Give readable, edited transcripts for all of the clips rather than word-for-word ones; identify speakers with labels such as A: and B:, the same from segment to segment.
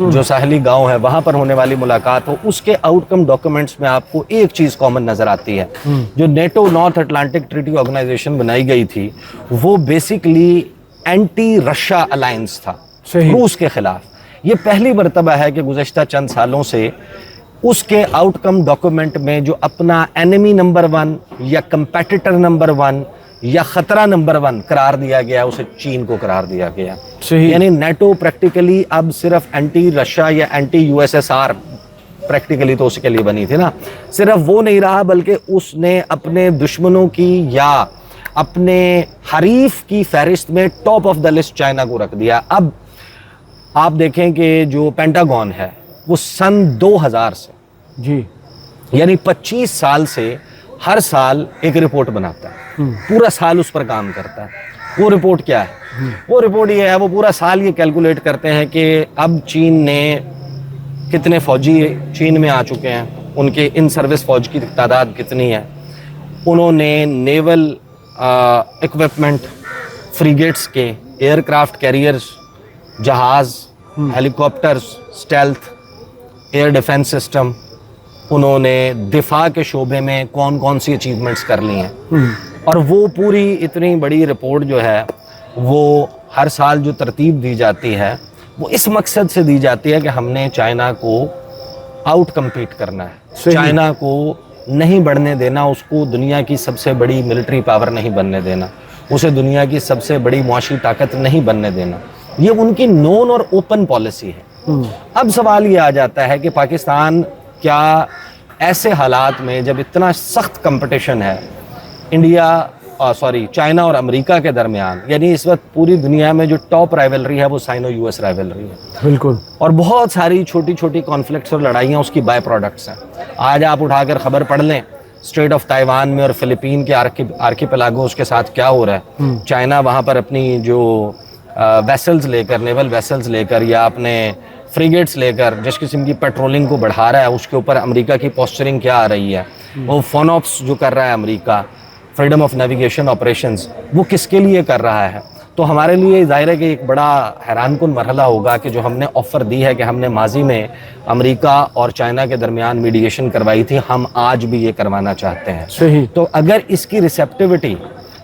A: جو ساحلی گاؤں ہے وہاں پر ہونے والی ملاقات ہو, اس کے آؤٹ کم ڈاکومنٹس میں آپ کو ایک چیز کامن نظر آتی ہے. جو NATO North Atlantic Treaty Organisation بنائی گئی تھی وہ بیسکلی اینٹی رشیا الائنس تھا, روس کے خلاف. یہ پہلی مرتبہ ہے کہ گزشتہ چند سالوں سے اس کے آؤٹ کم ڈاکومنٹ میں جو اپنا اینیمی نمبر 1 یا کمپیٹیٹر نمبر 1 یا خطرہ نمبر 1 قرار دیا گیا, اسے چین کو قرار دیا گیا. یعنی نیٹو پریکٹیکلی اب صرف اینٹی رشیا یا anti U S S R, practically تو اس کے لیے بنی تھی نا, صرف وہ نہیں رہا بلکہ اس نے اپنے دشمنوں کی یا اپنے حریف کی فہرست میں top of the list China کو رکھ دیا. اب آپ دیکھیں کہ جو پینٹاگون ہے وہ سن 2000 سے
B: جی
A: یعنی 25 سال سے ہر سال ایک رپورٹ بناتا ہے, پورا سال اس پر کام کرتا ہے. وہ رپورٹ کیا ہے؟ وہ رپورٹ یہ ہے, وہ پورا سال یہ کیلکولیٹ کرتے ہیں کہ اب چین نے کتنے فوجی چین میں آ چکے ہیں, ان کے ان سروس فوج کی تعداد کتنی ہے, انہوں نے نیول اکوپمنٹ, فریگیٹس کے, ایئر کرافٹ کیریئرز, جہاز, helicopters, stealth, air defence system, انہوں نے دفاع کے شعبے میں کون کون سی اچیومنٹس کر لی ہیں. اور وہ پوری اتنی بڑی رپورٹ جو ہے وہ ہر سال جو ترتیب دی جاتی ہے وہ اس مقصد سے دی جاتی ہے کہ ہم نے چائنا کو آؤٹ کمپیٹ کرنا ہے, چائنا کو نہیں بڑھنے دینا, اس کو دنیا کی سب سے بڑی ملٹری پاور نہیں بننے دینا, اسے دنیا کی سب سے بڑی معاشی طاقت نہیں بننے دینا. یہ ان کی نون اور اوپن پالیسی ہے. اب سوال یہ آ جاتا ہے کہ پاکستان کیا ایسے حالات میں جب اتنا سخت کمپٹیشن ہے چائنا اور امریکہ کے درمیان, یعنی اس وقت پوری دنیا میں جو ٹاپ رائیولری ہے وہ سائنو یو ایس رائیولری ہے,
B: بالکل, اور
A: بہت ساری چھوٹی چھوٹی کانفلکٹس اور لڑائیاں اس کی بائی پروڈکٹس ہیں. آج آپ اٹھا کر خبر پڑھ لیں اسٹریٹ آف تائیوان میں اور فلپین کے آرکیپیلاگوز کے ساتھ کیا ہو رہا ہے. چائنا وہاں پر اپنی جو ویسلز لے کر, نیول ویسلز لے کر یا اپنے فریگیٹس لے کر جس قسم کی پیٹرولنگ کو بڑھا رہا ہے, اس کے اوپر امریکہ کی پوسچرنگ کیا آ رہی ہے. وہ فونوپس جو کر رہا ہے امریکہ, فریڈم آف نیویگیشن آپریشنز, وہ کس کے لیے کر رہا ہے. تو ہمارے لیے ظاہر ہے کہ ایک بڑا حیران کن مرحلہ ہوگا کہ جو ہم نے آفر دی ہے کہ ہم نے ماضی میں امریکہ اور چائنا کے درمیان میڈیشن کروائی تھی, ہم آج بھی یہ کروانا چاہتے ہیں.
B: صحیح.
A: تو اگر اس کی ریسیپٹیوٹی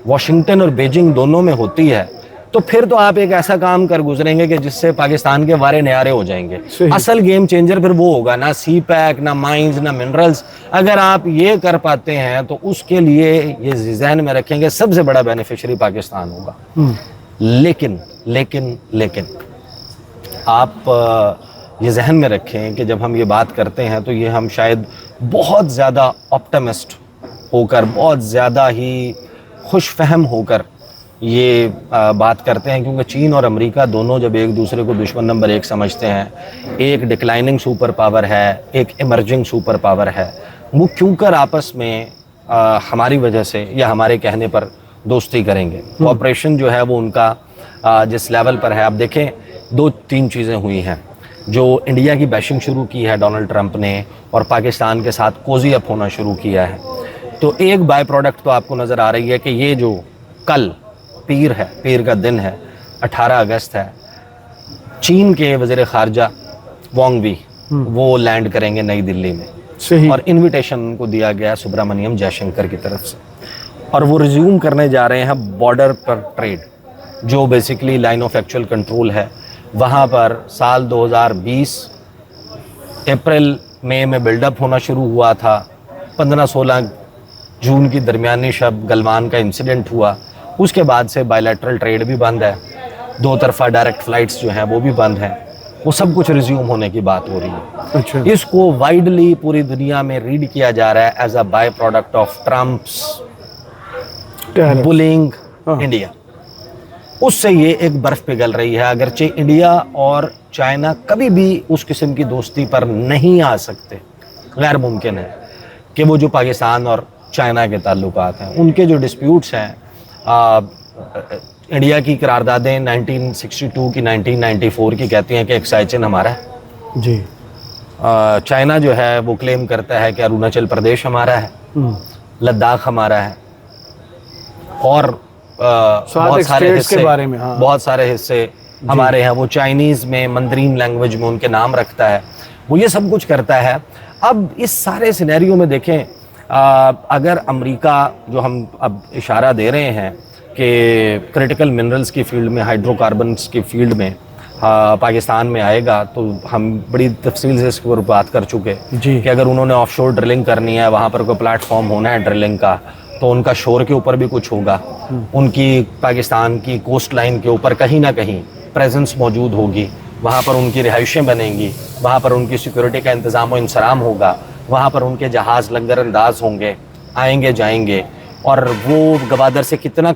A: واشنگٹن اور بیجنگ دونوں میں ہوتی ہے تو پھر تو آپ ایک ایسا کام کر گزریں گے کہ جس سے پاکستان کے وارے نیارے ہو جائیں گے. اصل گیم چینجر پھر وہ ہوگا, نہ سی پیک, نہ مائنز, نہ منرلز. اگر آپ یہ کر پاتے ہیں تو اس کے لیے یہ ذہن میں رکھیں گے سب سے بڑا بینیفیشری پاکستان ہوگا. لیکن لیکن لیکن آپ یہ ذہن میں رکھیں کہ جب ہم یہ بات کرتے ہیں تو یہ ہم شاید بہت زیادہ آپٹمسٹ ہو کر, بہت زیادہ ہی خوش فہم ہو کر یہ بات کرتے ہیں, کیونکہ چین اور امریکہ دونوں جب ایک دوسرے کو دشمن نمبر 1 سمجھتے ہیں, ایک ڈکلائننگ سپر پاور ہے, ایک ایمرجنگ سپر پاور ہے, وہ کیوں کر آپس میں ہماری وجہ سے یا ہمارے کہنے پر دوستی کریں گے. کوآپریشن جو ہے وہ ان کا جس لیول پر ہے, آپ دیکھیں 2-3 چیزیں ہوئی ہیں. جو انڈیا کی بیشنگ شروع کی ہے ڈونلڈ ٹرمپ نے اور پاکستان کے ساتھ کوزی اپ ہونا شروع کیا ہے, تو ایک بائی پروڈکٹ تو آپ کو نظر آ رہی ہے کہ یہ جو کل پیر ہے, پیر کا دن ہے, 18 اگست ہے, چین کے وزیر خارجہ وانگ وی وہ لینڈ کریں گے نئی دلی میں.
B: صحیح.
A: اور انویٹیشن ان کو دیا گیا سبرامنیم جے شنکر کی طرف سے, اور وہ ریزیوم کرنے جا رہے ہیں بارڈر پر ٹریڈ, جو basically line of actual control ہے. وہاں پر سال 2020 اپریل مئی میں بلڈ اپ ہونا شروع ہوا تھا, 15-16 جون کی درمیانی شب گلوان کا انسیڈنٹ ہوا, اس کے بعد سے بائیلیٹرل ٹریڈ بھی بند ہے, 2 طرفہ ڈائریکٹ فلائٹس جو ہیں وہ بھی بند ہیں, وہ سب کچھ ریزیوم ہونے کی بات ہو رہی ہے.
B: اچھا.
A: اس کو وائڈلی پوری دنیا میں ریڈ کیا جا رہا ہے as a by product of Trump's bullying India. اس سے یہ ایک برف پگھل رہی ہے. اگرچہ انڈیا اور چائنا کبھی بھی اس قسم کی دوستی پر نہیں آ سکتے, غیر ممکن ہے کہ وہ جو پاکستان اور چائنا کے تعلقات ہیں, ان کے جو ڈسپیوٹس ہیں, انڈیا کی قراردادیں 1962 کی 1994 کی کہتی ہیں کہ ایک سائچن ہمارا ہے
B: جی,
A: چائنا جو ہے وہ کلیم کرتا ہے کہ اروناچل پردیش ہمارا ہے, لداخ ہمارا ہے, اور بہت سارے حصے ہمارے ہیں، وہ چائنیز میں مندرین لینگویج میں ان کے نام رکھتا ہے، وہ یہ سب کچھ کرتا ہے۔ اب اس سارے سینیریو میں دیکھیں، اگر امریکہ جو ہم اب اشارہ دے رہے ہیں کہ کرٹیکل منرلز کی فیلڈ میں، ہائیڈرو کاربنز کی فیلڈ میں پاکستان میں آئے گا، تو ہم بڑی تفصیل سے اس کے اوپر بات کر چکے
B: جی
A: کہ اگر انہوں نے آف شور ڈرلنگ کرنی ہے، وہاں پر کوئی پلیٹ فارم ہونا ہے ڈرلنگ کا، تو ان کا شور کے اوپر بھی کچھ ہوگا، ان کی پاکستان کی کوسٹ لائن کے اوپر کہیں نہ کہیں پریزنس موجود ہوگی، وہاں پر ان کی رہائشیں بنیں گی، وہاں پر ان کی سیکورٹی کا انتظام و انصرام ہوگا، وہاں پر ان کے جہاز لنگر انداز ہوں گے، آئیں گے جائیں گے، اور وہ گوادر سے کتنا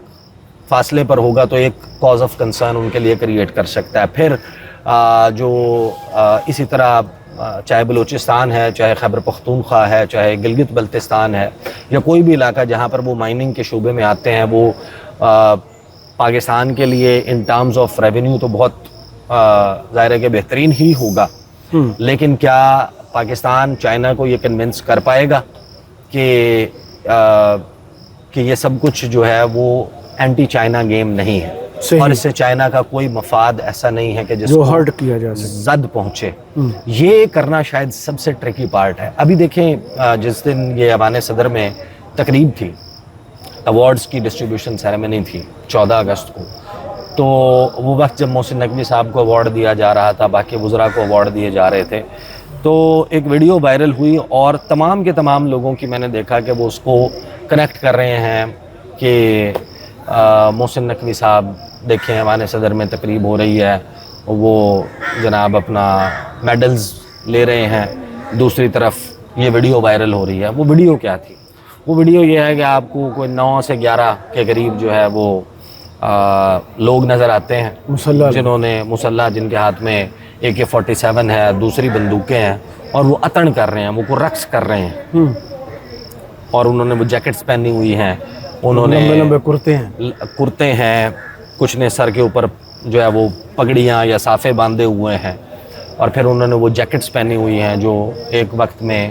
A: فاصلے پر ہوگا تو ایک کاز آف کنسرن ان کے لیے کریٹ کر سکتا ہے۔ پھر جو اسی طرح چاہے بلوچستان ہے، چاہے خیبر پختونخوا ہے، چاہے گلگت بلتستان ہے، یا کوئی بھی علاقہ جہاں پر وہ مائننگ کے شعبے میں آتے ہیں، وہ پاکستان کے لیے ان ٹرمز آف ریونیو تو بہت ظاہر ہے کہ بہترین ہی ہوگا، لیکن کیا پاکستان چائنا کو یہ کنونس کر پائے گا کہ یہ سب کچھ جو ہے وہ اینٹی چائنا گیم نہیں ہے،
B: صحیح،
A: اور اس سے چائنا کا کوئی مفاد ایسا نہیں ہے کہ جس
B: جو
A: کو
B: ہرٹ کیا جا سکے،
A: زد پہنچے۔ یہ کرنا شاید سب سے ٹرکی پارٹ ہے۔ ابھی دیکھیں جس دن یہ ایوان صدر میں تقریب تھی، ایوارڈز کی ڈسٹریبیوشن سیریمنی تھی 14 اگست کو، تو وہ وقت جب محسن نقوی صاحب کو ایوارڈ دیا جا رہا تھا، باقی وزراء کو ایوارڈ دیے جا رہے تھے، تو ایک ویڈیو وائرل ہوئی اور تمام کے تمام لوگوں کی میں نے دیکھا کہ وہ اس کو کنیکٹ کر رہے ہیں کہ محسن نقوی صاحب دیکھیں ایوان صدر میں تقریب ہو رہی ہے، وہ جناب اپنا میڈلز لے رہے ہیں، دوسری طرف یہ ویڈیو وائرل ہو رہی ہے۔ وہ ویڈیو کیا تھی؟ وہ ویڈیو یہ ہے کہ آپ کو کوئی 9 سے 11 کے قریب جو ہے وہ لوگ نظر آتے ہیں،
B: مسلح
A: جنہوں نے مسلح، جن کے ہاتھ میں AK-47 ہے، دوسری بندوقیں ہیں، اور وہ اتن کر رہے ہیں، وہ کو رقص کر رہے ہیں، اور انہوں نے وہ جیکٹس پہنی ہوئی ہیں، انہوں نے
B: لمبے لمبے کرتے ہیں،
A: کرتے ہیں، کچھ نے سر کے اوپر جو ہے وہ پگڑیاں یا صافے باندھے ہوئے ہیں، اور پھر انہوں نے وہ جیکٹس پہنی ہوئی ہیں جو ایک وقت میں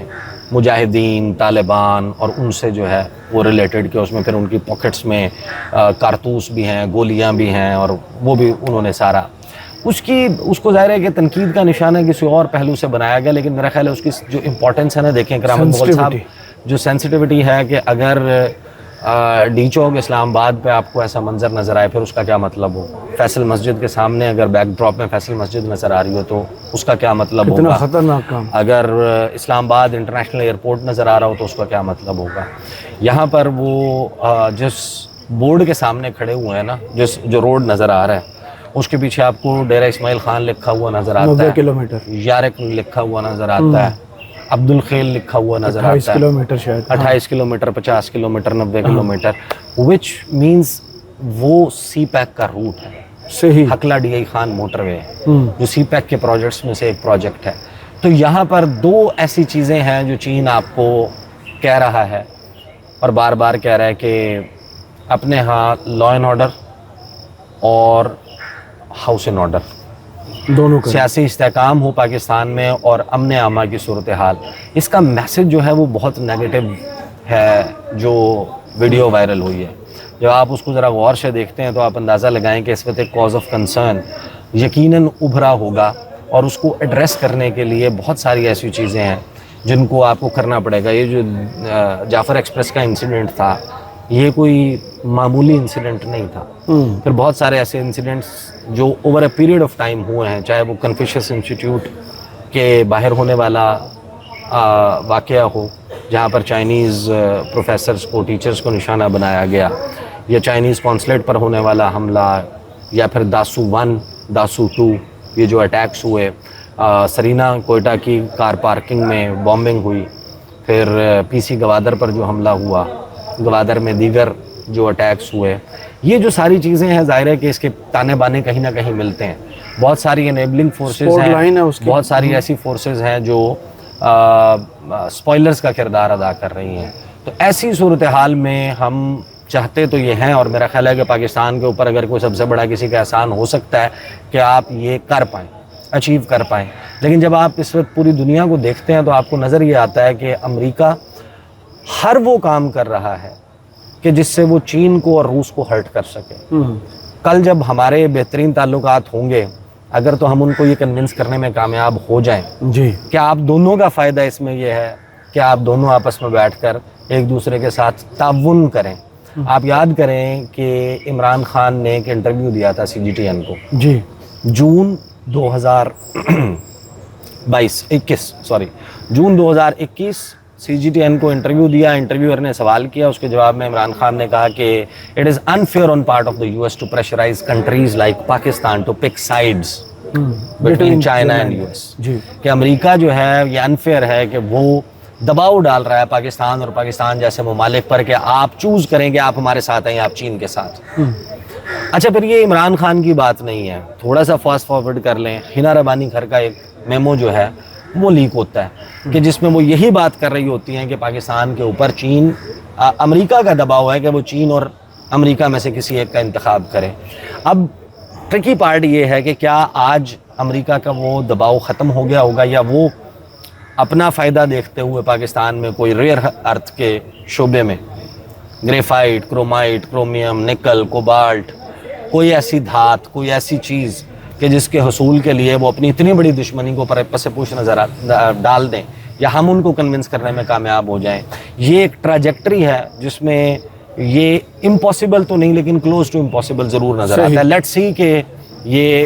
A: مجاہدین، طالبان اور ان سے جو ہے وہ ریلیٹڈ، کہ اس میں پھر ان کی پاکٹس میں کارتوس بھی ہیں، گولیاں بھی ہیں، اور وہ بھی انہوں نے سارا اس کو ظاہر ہے کہ تنقید کا نشانہ کسی اور پہلو سے بنایا گیا، لیکن میرا خیال ہے اس کی جو امپورٹنس ہے نا، دیکھیں کرامت مغل صاحب، جو سینسٹیوٹی ہے کہ اگر ڈی چوک اسلام آباد پہ آپ کو ایسا منظر نظر آئے، پھر اس کا کیا مطلب ہو؟ فیصل مسجد کے سامنے اگر بیک ڈراپ میں فیصل مسجد نظر آ رہی ہو تو اس کا کیا مطلب
B: اتنا
A: ہوگا؟
B: خطرناک کام،
A: اگر اسلام آباد انٹرنیشنل ایئرپورٹ نظر آ رہا ہو تو اس کا کیا مطلب ہوگا؟ یہاں پر وہ جس بورڈ کے سامنے کھڑے ہوئے ہیں نا، جو روڈ نظر آ رہا ہے، اس کے پیچھے آپ کو ڈیرہ اسماعیل خان لکھا ہوا نظر آتا
B: 90
A: ہے،
B: کلومیٹر،
A: یارق لکھا ہوا نظر آتا ہے، عبد الخیل لکھا ہوا نظر
B: 28
A: آتا ہے،
B: کلومیٹر شاید،
A: 28 kilometre, 50 kilometre, 90 kilometre, which means وہ سی پیک کا روٹ ہے،
B: صحیح،
A: Hakla D I Khan motorway ہے، جو سی پیک کے پروجیکٹس میں سے ایک پروجیکٹ ہے۔ تو یہاں پر 2 ایسی چیزیں ہیں جو چین آپ کو کہہ رہا ہے اور بار بار کہہ رہا ہے کہ اپنے ہاں لا اینڈ آرڈر اور ہاؤس اینڈ آرڈر،
B: دونوں کا
A: سیاسی استحکام ہو پاکستان میں اور امن عامہ کی صورتحال، اس کا میسج جو ہے وہ بہت نیگیٹو ہے جو ویڈیو وائرل ہوئی ہے۔ جب آپ اس کو ذرا غور سے دیکھتے ہیں تو آپ اندازہ لگائیں کہ اس وقت ایک کاز آف کنسرن یقیناً ابھرا ہوگا، اور اس کو ایڈریس کرنے کے لیے بہت ساری ایسی چیزیں ہیں جن کو آپ کو کرنا پڑے گا۔ یہ جو جعفر ایکسپریس کا انسیڈنٹ تھا، یہ کوئی معمولی انسیڈنٹ نہیں تھا، پھر بہت سارے ایسے انسیڈنٹس جو over a period of time ہوئے ہیں، چاہے وہ کنفیوشس انسٹیٹیوٹ کے باہر ہونے والا واقعہ ہو جہاں پر چائنیز پروفیسرز کو، ٹیچرز کو نشانہ بنایا گیا، یا چائنیز کونسلیٹ پر ہونے والا حملہ، یا پھر داسو 1، داسو 2، یہ جو اٹیکس ہوئے، سرینا کوئٹہ کی کار پارکنگ میں بامبنگ ہوئی، پھر PC گوادر پر جو حملہ ہوا، گوادر میں دیگر جو اٹیکس ہوئے، یہ جو ساری چیزیں ہیں ظاہر ہے کہ اس کے تانے بانے کہیں نہ کہیں ملتے ہیں۔ بہت ساری انیبلنگ فورسز ہیں، بہت ساری ایسی فورسز ہیں جو سپوائلرز کا کردار ادا کر رہی ہیں۔ تو ایسی صورتحال میں ہم چاہتے تو یہ ہیں، اور میرا خیال ہے کہ پاکستان کے اوپر اگر کوئی سب سے بڑا کسی کا احسان ہو سکتا ہے کہ آپ یہ کر پائیں، اچیو کر پائیں، لیکن جب آپ اس وقت پوری دنیا کو دیکھتے ہیں تو آپ کو نظر یہ آتا ہے کہ امریکہ ہر وہ کام کر رہا ہے کہ جس سے وہ چین کو اور روس کو ہرٹ کر سکے۔ کل جب ہمارے بہترین تعلقات ہوں گے اگر تو ہم ان کو یہ کنونس کرنے میں کامیاب ہو جائیں
B: جی
A: کہ آپ دونوں کا فائدہ اس میں یہ ہے کہ آپ دونوں آپس میں بیٹھ کر ایک دوسرے کے ساتھ تعاون کریں. آپ یاد کریں کہ عمران خان نے ایک انٹرویو دیا تھا CGTN کو
B: جی
A: جون 2021 CGTN کو انٹرویو دیا. انٹرویور نے سوال کیا, اس کے جواب میں عمران خان نے کہا کہ it is unfair on part of the US to pressurise countries like Pakistan to pick sides between China and US.
B: جی
A: کہ امریکہ جو ہے یہ انفیئر ہے کہ وہ دباؤ ڈال رہا ہے پاکستان اور پاکستان جیسے ممالک پر کہ آپ چوز کریں کہ آپ ہمارے ساتھ ہیں یا آپ چین کے ساتھ. اچھا پھر یہ عمران خان کی بات نہیں ہے, تھوڑا سا فاسٹ فارورڈ کر لیں. حنا ربانی گھر کا ایک میمو جو ہے وہ لیک ہوتا ہے کہ جس میں وہ یہی بات کر رہی ہوتی ہیں کہ پاکستان کے اوپر چین امریکہ کا دباؤ ہے کہ وہ چین اور امریکہ میں سے کسی ایک کا انتخاب کرے. اب ٹرکی پارٹ یہ ہے کہ کیا آج امریکہ کا وہ دباؤ ختم ہو گیا ہوگا یا وہ اپنا فائدہ دیکھتے ہوئے پاکستان میں کوئی ریئر ارتھ کے شعبے میں گریفائٹ, کرومائٹ, کرومیم, نکل, کوبالٹ, کوئی ایسی دھات, کوئی ایسی چیز کہ جس کے حصول کے لیے وہ اپنی اتنی بڑی دشمنی کو پس پوش نظر ڈال دیں یا ہم ان کو کنونس کرنے میں کامیاب ہو جائیں. یہ ایک ٹریجیکٹری ہے جس میں یہ امپاسبل تو نہیں لیکن کلوز ٹو امپاسبل ضرور نظر آتا ہے. لیٹس سی کہ یہ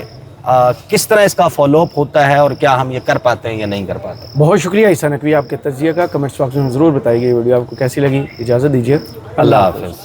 A: کس طرح اس کا فالو اپ ہوتا ہے اور کیا ہم یہ کر پاتے ہیں یا نہیں کر پاتے.
B: بہت شکریہ عیسیٰ نقوی آپ کے تجزیے کا. کمنٹس باکس میں ضرور بتائیے گا یہ ویڈیو آپ کو کیسی لگی. اجازت دیجیے,
A: اللہ حافظ.